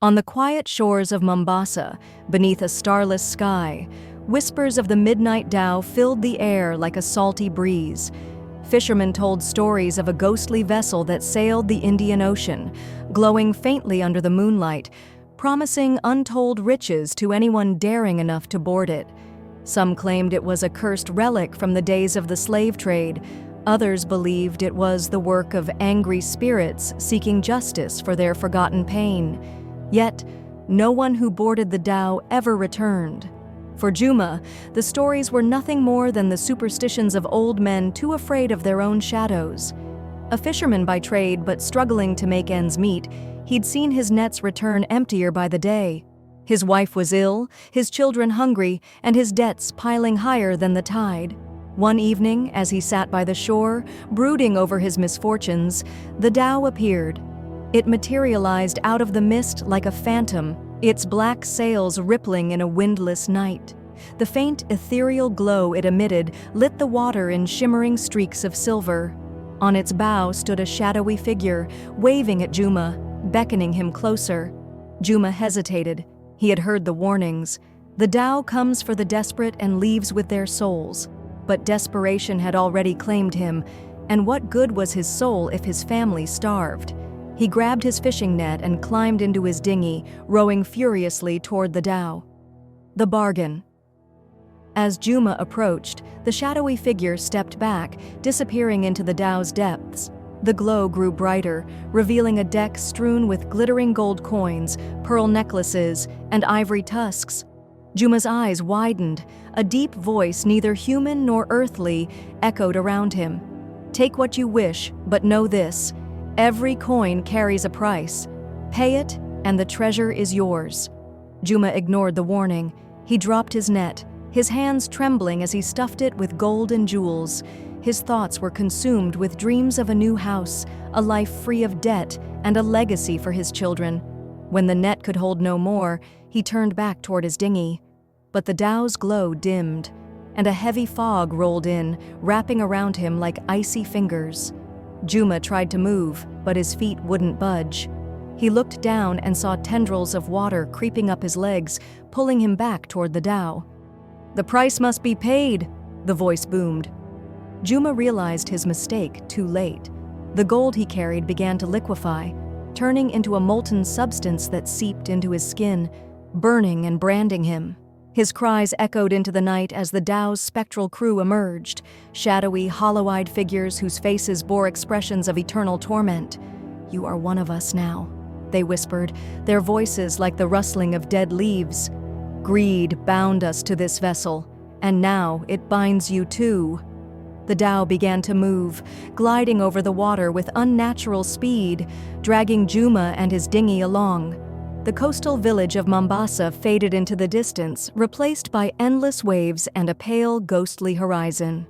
On the quiet shores of Mombasa, beneath a starless sky, whispers of the Midnight Dhow filled the air like a salty breeze. Fishermen told stories of a ghostly vessel that sailed the Indian Ocean, glowing faintly under the moonlight, promising untold riches to anyone daring enough to board it. Some claimed it was a cursed relic from the days of the slave trade. Others believed it was the work of angry spirits seeking justice for their forgotten pain. Yet, no one who boarded the dhow ever returned. For Juma, the stories were nothing more than the superstitions of old men too afraid of their own shadows. A fisherman by trade but struggling to make ends meet, he'd seen his nets return emptier by the day. His wife was ill, his children hungry, and his debts piling higher than the tide. One evening, as he sat by the shore, brooding over his misfortunes, the dhow appeared. It materialized out of the mist like a phantom, its black sails rippling in a windless night. The faint, ethereal glow it emitted lit the water in shimmering streaks of silver. On its bow stood a shadowy figure, waving at Juma, beckoning him closer. Juma hesitated. He had heard the warnings. The dhow comes for the desperate and leaves with their souls. But desperation had already claimed him, and what good was his soul if his family starved? He grabbed his fishing net and climbed into his dinghy, rowing furiously toward the dhow. The bargain. As Juma approached, the shadowy figure stepped back, disappearing into the dhow's depths. The glow grew brighter, revealing a deck strewn with glittering gold coins, pearl necklaces, and ivory tusks. Juma's eyes widened. A deep voice, neither human nor earthly, echoed around him. "Take what you wish, but know this. Every coin carries a price. Pay it, and the treasure is yours." Juma ignored the warning. He dropped his net, his hands trembling as he stuffed it with gold and jewels. His thoughts were consumed with dreams of a new house, a life free of debt, and a legacy for his children. When the net could hold no more, he turned back toward his dinghy. But the dhow's glow dimmed, and a heavy fog rolled in, wrapping around him like icy fingers. Juma tried to move, but his feet wouldn't budge. He looked down and saw tendrils of water creeping up his legs, pulling him back toward the dhow. "The price must be paid," the voice boomed. Juma realized his mistake too late. The gold he carried began to liquefy, turning into a molten substance that seeped into his skin, burning and branding him. His cries echoed into the night as the dhow's spectral crew emerged, shadowy, hollow-eyed figures whose faces bore expressions of eternal torment. "You are one of us now," they whispered, their voices like the rustling of dead leaves. "Greed bound us to this vessel, and now it binds you too." The dhow began to move, gliding over the water with unnatural speed, dragging Juma and his dinghy along. The coastal village of Mombasa faded into the distance, replaced by endless waves and a pale, ghostly horizon.